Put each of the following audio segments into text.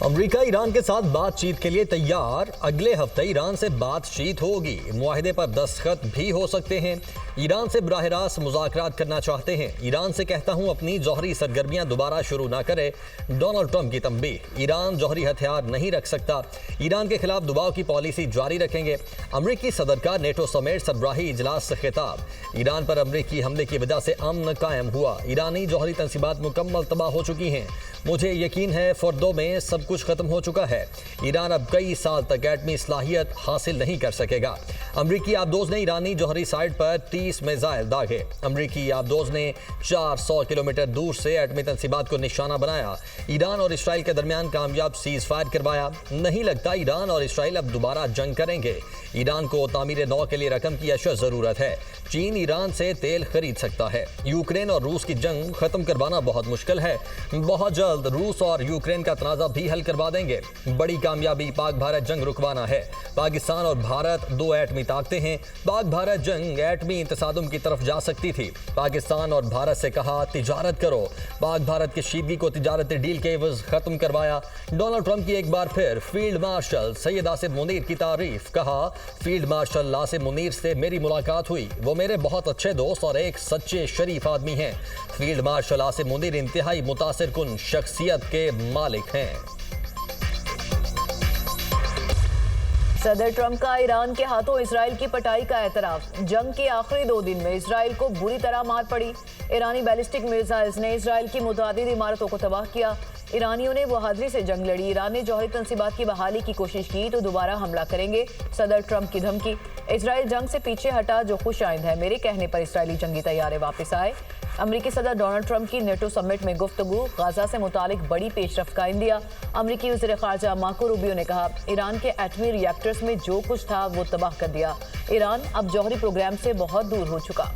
America Iran के साथ बातचीत के लिए तैयार। अगले हफ्ते ईरान से बातचीत होगी। मुआहिदे पर दस्तखत भी हो सकते हैं। ईरान से बराह रास्त मुज़ाकरात करना चाहते हैं। ईरान से कहता हूं अपनी जौहरी सरगर्मियां दोबारा शुरू ना करे। डोनाल्ड ट्रंप की तंबीह। ईरान जौहरी हथियार नहीं रख सकता। ईरान के खिलाफ दबाव की पॉलिसी जारी रखेंगे। अमरीकी सदर का नेटो समेत सरबराही इजलास से खिताब। ईरान पर अमरीकी हमले की वजह से अमन कायम हुआ। ईरानी जौहरी तंसीबात मुकम्मल तबाह हो चुकी हैं। मुझे यकीन है फर्दों में सब कुछ खत्म हो चुका है। ईरान अब कई साल तक एटमी सलाहियत हासिल नहीं कर सकेगा। अमरीकी आबदोज ने ईरानी जौहरी साइट पर 30 मिसाइल दागे। अमरीकी आबदोज ने 400 किलोमीटर दूर से एटमी तंसीबात को निशाना बनाया। ईरान और इसराइल के दरमियान कामयाब सीज फायर करवाया। नहीं लगता ईरान और इसराइल अब दोबारा जंग करेंगे। ईरान को तामीर नौ के लिए रकम की अशद जरूरत है। चीन ईरान से तेल खरीद सकता है। यूक्रेन और रूस की जंग खत्म करवाना बहुत मुश्किल है। बहुत जल्द रूस और यूक्रेन का तनाज़ा भी हल करवा देंगे। बड़ी कामयाबी पाक भारत जंग रुकवाना है। पाकिस्तान और भारत दो एटमी ताकतें हैं। पाक भारत जंग एटमी तसादुम की तरफ जा सकती थी। पाकिस्तान और भारत से कहा तिजारत करो। पाक भारत की शीदगी को तिजारती डील के एवज खत्म करवाया। डोनाल्ड ट्रंप की एक बार फिर फील्ड मार्शल सैयद आसिम मुनीर की तारीफ। कहा फील्ड मार्शल आसिम मुनीर से मेरी मुलाकात हुई। वो मेरे बहुत अच्छे दोस्त और एक सच्चे शरीफ आदमी हैं। फील्ड मार्शल आसिम मुनीर इंतहाई मुतासिर कुन शख्सियत के मालिक हैं। सदर ट्रंप का ईरान के हाथों इसराइल की पटाई का एतराफ। जंग के आखिरी 2 दिन में इसराइल को बुरी तरह मार पड़ी। ईरानी बैलिस्टिक मिसाइल्स ने इसराइल की मुतादिद इमारतों को तबाह किया। ईरानियों ने बहादुरी से जंग लड़ी। ईरान ने जौहरी तंसीबात की बहाली की कोशिश की तो दोबारा हमला करेंगे। सदर ट्रंप की धमकी। इसराइल जंग से पीछे हटा जो खुश आइंद है। मेरे कहने पर इसराइली जंगी तैयारे वापस आए। अमरीकी सदर डोनाल्ड ट्रंप की नेटो समिट में गुफ्तगू। गाजा से मुतालिक बड़ी पेशरफ्त का इंदिया। अमरीकी वज़ीर ख़ारजा मार्को रूबियो ने कहा ईरान के एटमी रिएक्टर्स में जो कुछ था वो तबाह कर दिया। ईरान अब जौहरी प्रोग्राम से बहुत दूर हो चुका।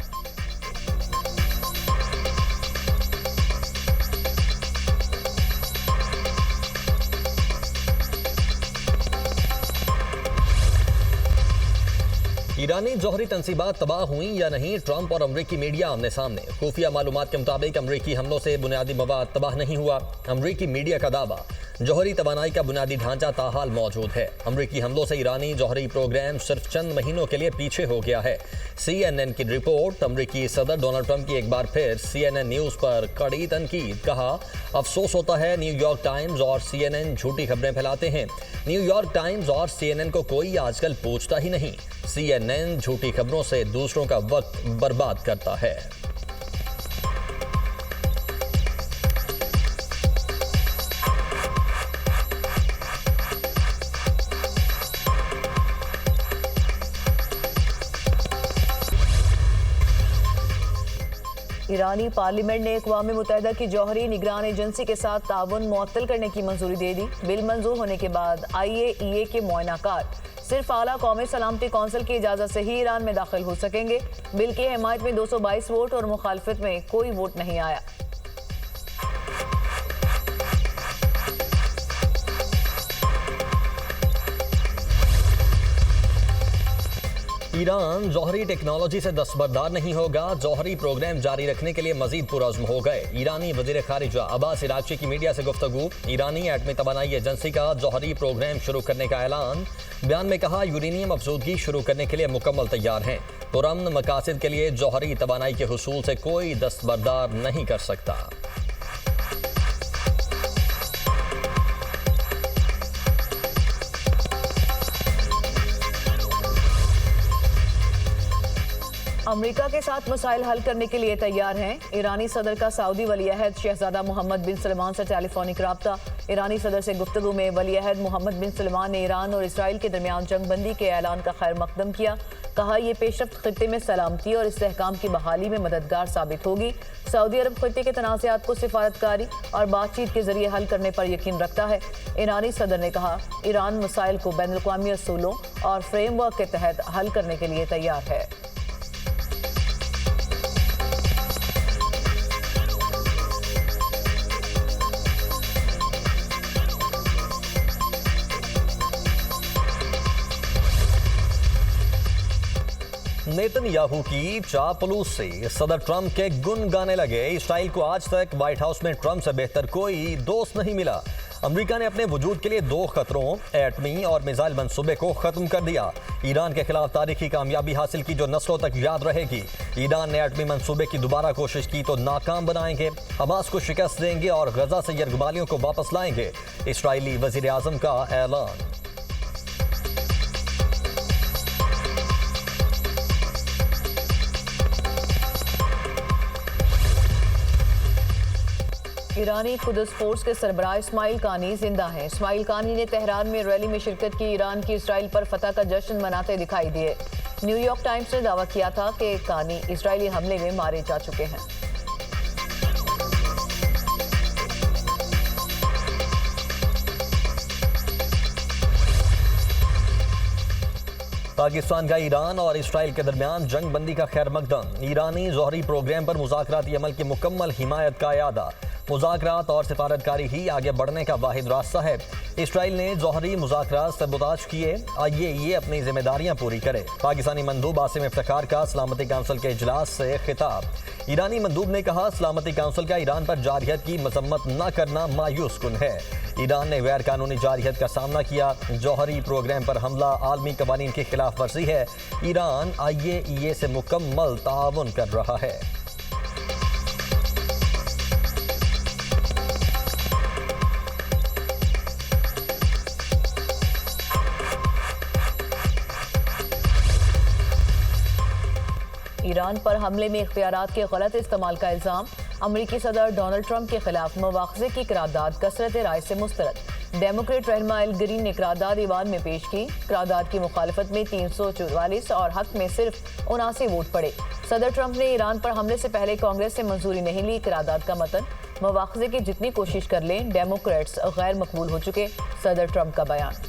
ईरानी जौहरी तंसीबात तबाह हुई या नहीं, ट्रंप और अमरीकी मीडिया आमने सामने। खुफिया मालूमात के मुताबिक अमरीकी हमलों से बुनियादी मवाद तबाह नहीं हुआ। अमरीकी मीडिया का दावा जौहरी तवानाई का बुनियादी ढांचा ताहाल मौजूद है। अमरीकी हमलों से ईरानी जौहरी प्रोग्राम सिर्फ चंद महीनों के लिए पीछे हो गया है। CNN की रिपोर्ट। अमरीकी सदर डोनाल्ड ट्रंप की एक बार फिर CNN न्यूज़ पर कड़ी तनकीद। कहा अफसोस होता है न्यूयॉर्क टाइम्स और CNN झूठी खबरें फैलाते हैं। न्यूयॉर्क टाइम्स और CNN को कोई आजकल पूछता ही नहीं। CNN झूठी खबरों से दूसरों का वक्त बर्बाद करता है। ईरानी पार्लियामेंट ने अक़वाम मुत्तहिदा की जौहरी निगरान एजेंसी के साथ ताउन मुअत्तल करने की मंजूरी दे दी। बिल मंजूर होने के बाद IAEA के मुआयनाकार सिर्फ आला कौमी सलामती कौंसिल की इजाज़त से ही ईरान में दाखिल हो सकेंगे। बिल की हिमायत में 222 वोट और मुखालफत में कोई वोट नहीं आया। ईरान जौहरी टेक्नोलॉजी से दस्तबरदार नहीं होगा। जौहरी प्रोग्राम जारी रखने के लिए मजीद पुरअज़्म हो गए। ईरानी वज़ीर ख़ारिजा अब्बास इराक़ची की मीडिया से गुफ्तगू। ईरानी एटमी तवानाई एजेंसी का जौहरी प्रोग्राम शुरू करने का ऐलान। बयान में कहा यूरेनियम अफज़ूदगी शुरू करने के लिए मुकम्मल तैयार हैं। पुरअमन मकासद के लिए जौहरी तवानाई के हुसूल से कोई दस्तबरदार नहीं कर सकता। अमेरिका के साथ मसाइल हल करने के लिए तैयार हैं। ईरानी सदर का सऊदी वली-अहद शहजादा मोहम्मद बिन सलमान से टेलीफोनिक राब्ता। ईरानी सदर से गुफ्तगू में वली-अहद मोहम्मद बिन सलमान ने ईरान और इसराइल के दरमियान जंग बंदी के ऐलान का खैर मकदम किया। कहा यह पेशरफ्त खित्ते में सलामती और इस्तेहकाम की बहाली में मददगार साबित होगी। सऊदी अरब खित्ते के तनाज़ात को सिफारतकारी और बातचीत के जरिए हल करने पर यकीन रखता है। ईरानी सदर ने कहा ईरान मसाइल को बैनुल-अक़वामी असूलों और फ्रेमवर्क के तहत हल करने के लिए तैयार है। नेतन्याहू की चापलूस से सदर ट्रंप के गुन गाने लगे। इसराइल को आज तक व्हाइट हाउस में ट्रंप से बेहतर कोई दोस्त नहीं मिला। अमेरिका ने अपने वजूद के लिए 2 खतरों एटमी और मिसाइल मंसूबे को खत्म कर दिया। ईरान के खिलाफ तारीखी कामयाबी हासिल की जो नस्लों तक याद रहेगी। ईरान ने एटमी मंसूबे की दोबारा कोशिश की तो नाकाम बनाएंगे, हमास को शिकस्त देंगे और गजा से यरगमालियों को वापस लाएंगे। इस्राएली वजीर आजम का ऐलान। ईरानी कुदस फोर्स के सरबराह इस्माइल कानी जिंदा हैं। इस्माइल कानी ने तेहरान में रैली में शिरकत की। ईरान की इसराइल पर फतह का जश्न मनाते दिखाई दिए। न्यूयॉर्क टाइम्स ने दावा किया था कि कानी इजरायली हमले में मारे जा चुके हैं। पाकिस्तान का ईरान और इसराइल के दरमियान जंग बंदी का खैर मकदम। ईरानी जौहरी प्रोग्राम पर मुज़ाकराती अमल की मुकम्मल हिमायत का इरादा। मुज़ाकरात और सिफारतकारी ही आगे बढ़ने का वाहिद रास्ता है। इसराइल ने जौहरी मुज़ाकरात सबूताज किए, आइए ये अपनी जिम्मेदारियां पूरी करे। पाकिस्तानी मंदूब आसिम इफ्तिखार का सलामती काउंसिल के इजलास से खिताब। ईरानी मंदूब ने कहा, सलामती काउंसिल का ईरान पर जारहियत की मजम्मत न करना मायूस कुन है। ईरान ने गैर कानूनी जारहियत का सामना किया। जौहरी प्रोग्राम पर हमला आलमी कवानीन की खिलाफ वर्जी है। ईरान IAEA से मुकम्मल ताउन कर रहा है। ईरान पर हमले में इख्तियारात के गलत इस्तेमाल का इल्जाम। अमरीकी सदर डोनाल्ड ट्रंप के खिलाफ मुआवजे की करारदाद कसरत राय से मुस्तरद। डेमोक्रेट रहनुमा एल ग्रीन ने करारदाद ईवान में पेश की। करारदाद की मुखालफत में 344 और हक में सिर्फ 79 वोट पड़े। सदर ट्रंप ने ईरान पर हमले से पहले कांग्रेस से मंजूरी नहीं ली। करारदाद का मतन, मुआवजे की जितनी कोशिश कर लें डेमोक्रेट्स गैर मकबूल हो चुके। सदर ट्रंप का बयान।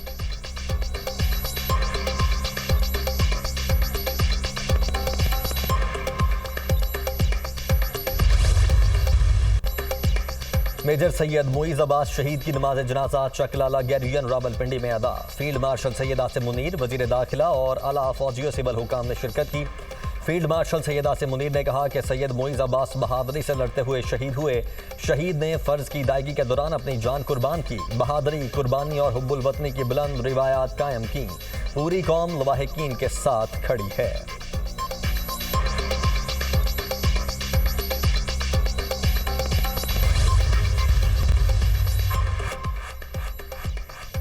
मेजर सैयद मोइज अब्बास शहीद की नमाज जनाजा चकलाला गैरियन रावलपिंडी में अदा। फील्ड मार्शल सैयद आसिम मुनीर, वजीर दाखिला और आला फौजियों सिविल हुकाम ने शिरकत की। फील्ड मार्शल सैयद आसिम मुनीर ने कहा कि सैयद मोइज अब्बास बहादुरी से लड़ते हुए शहीद हुए। शहीद ने फ़र्ज की अदायगी के दौरान अपनी जान कुर्बान की। बहादुरी, कुर्बानी और हुब्बुल वतनी की बुलंद रिवायात कायम की। पूरी कौम लवाहिकीन के साथ खड़ी है।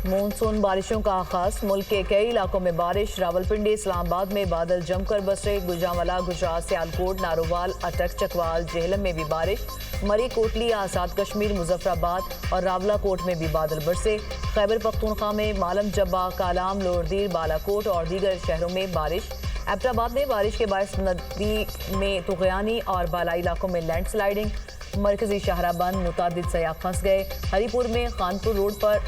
मॉनसून बारिशों का आगाज। मुल्क के कई इलाकों में बारिश। रावलपिंडी, इस्लामाबाद में बादल जमकर बरसे। गुजरांवाला, गुजरात, सियालकोट, नारोवाल, अटक, चकवाल, जेहलम में भी बारिश। मरी, कोटली, आज़ाद कश्मीर, मुजफ्फराबाद और रावलाकोट में भी बादल बरसे। खैबर पख्तूनख्वा में मालम जब्बा, कालाम, लोहरदीर, बालाकोट और दीगर शहरों में बारिश। एबटाबाद में बारिश के बायस नदी में तुगयानी और बालाई इलाकों में लैंडस्लाइडिंग। मरकजी शाहराबंद, मुतादिद सयाह फंस गए। हरीपुर में खानपुर रोड पर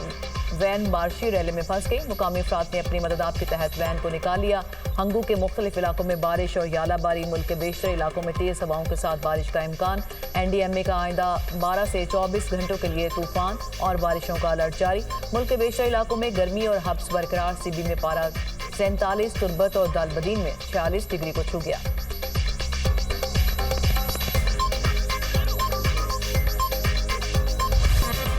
वैन बारिशी रैली में फंस गई। मुकामी अफराद ने अपनी मदद के तहत वैन को निकाल लिया। हंगू के मुख्तलिफ इलाकों में बारिश और यालाबारी। मुल्क के बेशतर इलाकों में तेज हवाओं के साथ बारिश का इम्कान। NDMA का आइंदा 12 से 24 घंटों के लिए तूफान और बारिशों का अलर्ट जारी। मुल्क के बेशतर इलाकों में गर्मी और हब्स बरकरार। CB में पारा 47, तुर्बत और दालबदीन में 46 डिग्री को छू गया।